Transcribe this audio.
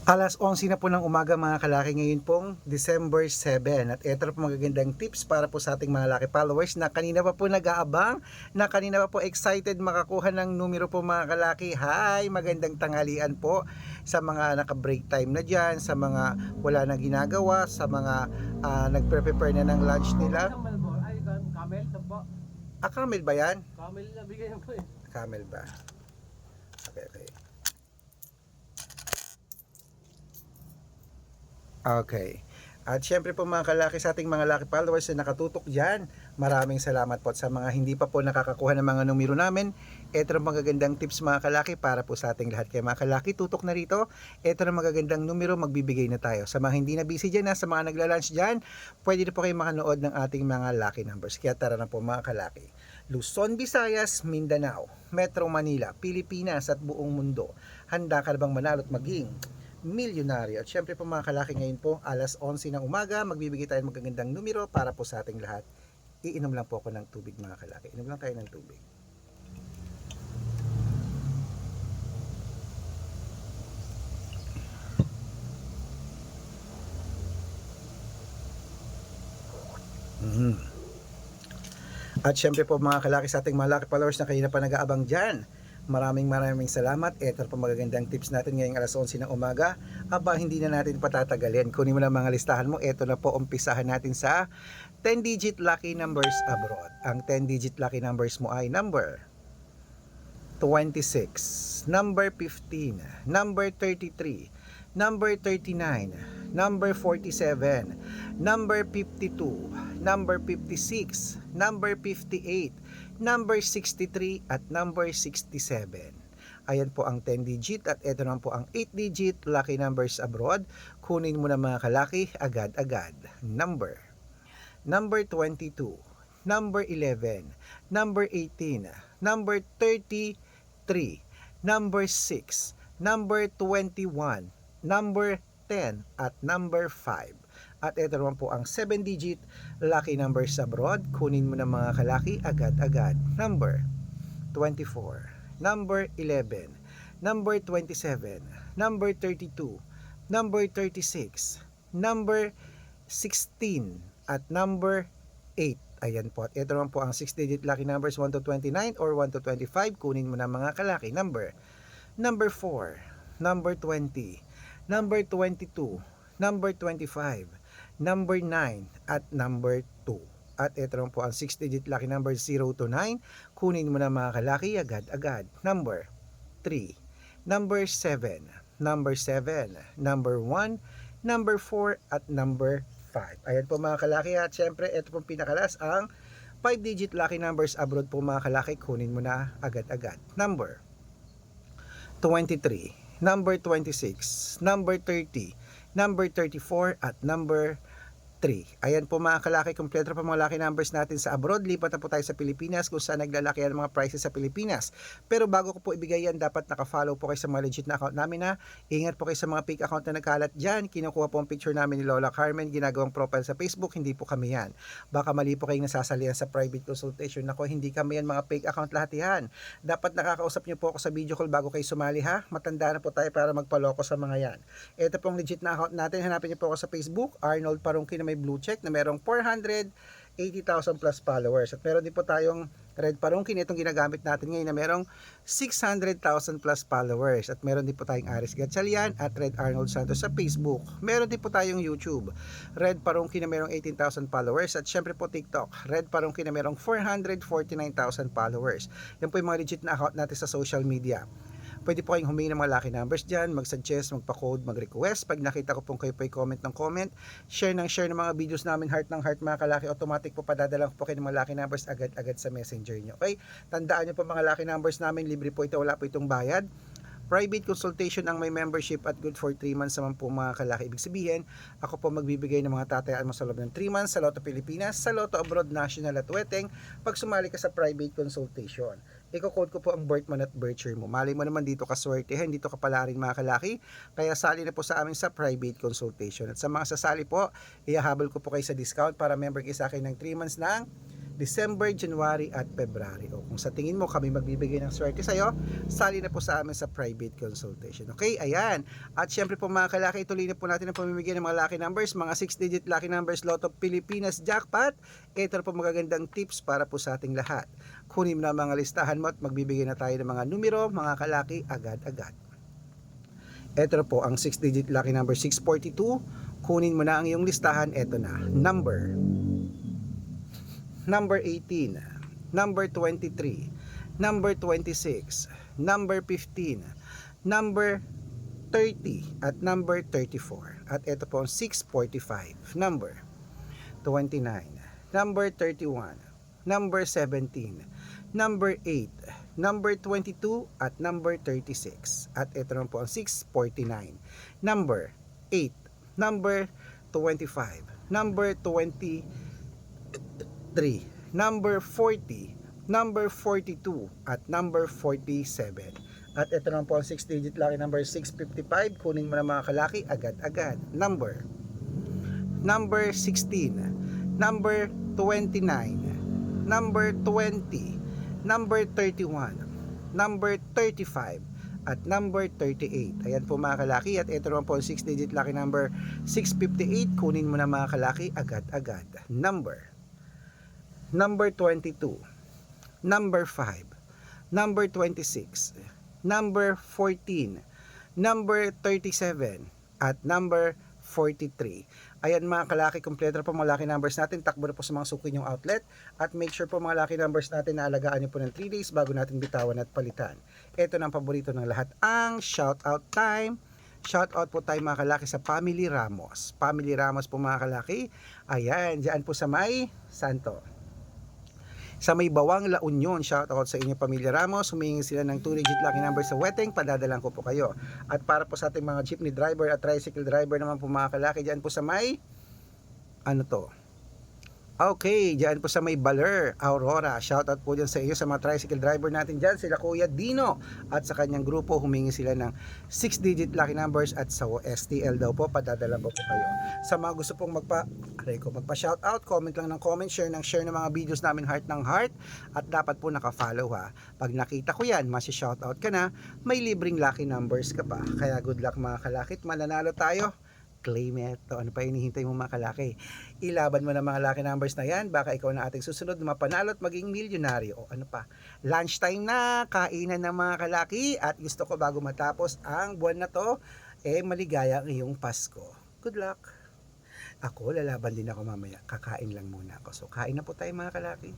Alas 11 na po ng umaga mga kalaki, ngayon pong December 7, at ito po magagandang tips para po sa ating mga laki followers na kanina pa po nag-aabang, na kanina pa po excited makakuha ng numero po mga kalaki. Hi! Magandang tanghalian po sa mga naka-break time na dyan, sa mga wala na ginagawa, sa mga nagpre-prepare na ng lunch nila. Camel, tabo. Camel ba yan? Camel na bigay mo eh. Camel ba? Okay. Okay. At syempre po mga kalaki, sa ating mga laki followers na nakatutok dyan, maraming salamat po. At sa mga hindi pa po nakakakuha ng mga numero namin, ito ang magagandang tips mga kalaki para po sa ating lahat. Kaya mga kalaki, tutok na rito, ito ang magagandang numero, magbibigay na tayo. Sa mga hindi na busy dyan, sa mga nagla-lunch dyan, pwede na po kayo makanood ng ating mga lucky numbers. Kaya tara na po mga kalaki. Luzon, Visayas, Mindanao, Metro Manila, Pilipinas at buong mundo. Handa ka na bang manalo at maging milyonaryo? At syempre po mga kalaki, ngayon po alas 11 ng umaga, magbibigay tayo ng magagandang numero para po sa ating lahat. Iinom lang po ako ng tubig mga kalaki. Inom lang tayo ng tubig. At syempre po mga kalaki, sa ating mga lucky followers na kanina pa nag-aabang dyan, maraming salamat. Ito po magagandang tips natin ngayong alas 11 ng umaga. Aba, hindi na natin patatagalin. Kunin mo lang mga listahan mo. Ito na po, umpisahan natin sa 10-digit lucky numbers abroad. Ang 10-digit lucky numbers mo ay number 26, number 15, number 33, number 39, number 47, number 52, number 56, number 58, number 63 at number 67. Ayan po ang 10-digit at ito naman po ang 8-digit lucky numbers abroad. Kunin mo na mga kalaki agad-agad. Number 22, number 11, number 18, number 33, number 6, number 21, number 10 at number 5. At ito naman po ang 7-digit lucky numbers abroad. Kunin mo na mga kalaki agad-agad. Number 24, number 11, number 27, number 32, number 36, number 16 at number 8. Ayan po. At ito naman po ang 6-digit lucky numbers 1 to 29 or 1 to 25. Kunin mo na mga kalaki. Number 4, number 20, number 22, number 25, number 9 at number 2. At ito naman po ang 6-digit lucky number 0 to 9. Kunin mo na mga kalaki agad-agad. Number 3, number 7, number 7, number 1, number 4 at number 5. Ayan po mga kalaki, at syempre ito pong pinakalas ang 5-digit lucky numbers abroad po mga kalaki. Kunin mo na agad-agad. Number 23, number 26, number 30, number 34 at number 3. Ayan po mga kalaki, kompleto pa mga lucky numbers natin sa abroad. Lipat na po tayo sa Pilipinas kung saan naglalaki ang mga prices sa Pilipinas. Pero bago ko po ibigay yan, dapat naka-follow po kayo sa mga legit na account namin na. Ingat po kayo sa mga fake account na nagkalat dyan. Kinukuha po ang picture namin ni Lola Carmen, ginagawang profile sa Facebook. Hindi po kami yan. Baka mali po kayong nasasalihan sa private consultation. Nako, hindi kami yan, mga fake account lahat yan. Dapat nakakausap nyo po ako sa video call bago kayo sumali ha. Matanda na po tayo para magpaloko sa mga yan. Ito pong legit na account natin. Hanapin nyo po ako sa Facebook, Arnold Parungki na may blue check na merong 480,000 plus followers. At meron din po tayong Red Parungkin, itong ginagamit natin ngayon na merong 600,000 plus followers. At meron din po tayong Aris Gatchalian at Red Arnold Santos sa Facebook. Meron din po tayong YouTube, Red Parungkin na merong 18,000 followers. At syempre po TikTok, Red Parungkin na merong 449,000 followers. Yan po yung mga legit na account natin sa social media. Pwede po kayong humingi ng mga lucky numbers dyan, mag-suggest, magpa-code, mag-request. Pag nakita ko pong kayo po comment ng comment, share ng mga videos namin, heart ng heart mga kalaki, automatic po padadala ko po kayo ng mga lucky numbers agad-agad sa messenger nyo. Okay? Tandaan nyo po mga lucky numbers namin, libre po ito, wala po itong bayad. Private consultation ang may membership at good for 3 months naman po mga kalaki. Ibig sabihin, ako po magbibigay ng mga tatayaan mo sa loob ng 3 months sa Lotto Pilipinas, sa Lotto Abroad National at Weteng pag sumali ka sa private consultation. Iko-code ko po ang birth month at birth year mo. Malay mo naman dito ka swertehin, dito ka pala rin mga kalaki. Kaya sali na po sa amin sa private consultation. At sa mga sasali po, ihahabol ko po kayo sa discount para member kayo sa akin ng 3 months ng December, January at February. O kung sa tingin mo kami magbibigay ng swerte sa'yo, sali na po sa amin sa private consultation. Okay, ayan. At syempre po mga kalaki, ituloy na po natin ang pamimigay ng mga lucky numbers, mga 6-digit lucky numbers, Lotto Pilipinas Jackpot. Ito na po magagandang tips para po sa ating lahat. Kunin mo na mga listahan mo at magbibigay na tayo ng mga numero, mga kalaki, agad-agad. Ito na po ang 6-digit lucky number 642. Kunin mo na ang iyong listahan. Ito na. Number 18, number 23, number 26, number 15, number 30, at number 34. At ito po ang 645. Number 29, number 31, number 17, number 8, number 22 at number 36. At ito naman po ang 649. Number 8, number 25, number 23, number 40, number 42 at number 47. At ito naman po ang 6-digit lucky number 655. Kunin mo na mga kalaki agad-agad. Number 16, number 29, number 20, number 31, number 35, at number 38. Ayan po mga kalaki. At ito naman po ang 6-digit lucky number 658. Kunin mo na mga kalaki agad-agad. Number 22, number 5, number 26, number 14, number 37, at number 43. Ayan mga kalaki, kompleto na po mga lucky numbers natin. Takbo na po sa mga suki nyong outlet. At make sure po mga lucky numbers natin na alagaan nyo po ng 3 days bago natin bitawan at palitan. Ito na ang paborito ng lahat, ang shoutout time. Shoutout po tayo mga kalaki sa Family Ramos. Family Ramos po mga kalaki. Ayan, dyan po sa may Santo. Sa may Bawang La Union, shoutout sa inyo Pamilya Ramos. Humingi sila ng 2-digit lucky number sa Weteng, padadalan ko po kayo. At para po sa ating mga jeepney driver at tricycle driver naman po mga kalaki, dyan po sa may okay, dyan po sa may Baler, Aurora. Shoutout po dyan sa iyo sa mga tricycle driver natin dyan, sila Kuya Dino at sa kanyang grupo. Humingi sila ng 6-digit lucky numbers at sa STL daw po, padadala po kayo. Sa mga gusto pong magpa-shoutout, comment lang ng comment, share ng mga videos namin heart ng heart, at dapat po naka-follow ha. Pag nakita ko yan, masi-shoutout ka na, may libreng lucky numbers ka pa. Kaya good luck mga kalakit, mananalo tayo. Claim it. Ano pa hinihintay mo mga kalaki? Ilaban mo na mga lucky numbers na yan. Baka ikaw na ating susunod na mapanalo at maging milyonaryo. O ano pa? Lunchtime na, kainan na mga kalaki. At gusto ko bago matapos ang buwan na to, maligaya ang iyong Pasko. Good luck. Ako, lalaban din ako mamaya. Kakain lang muna ako. So, kain na po tayo mga kalaki.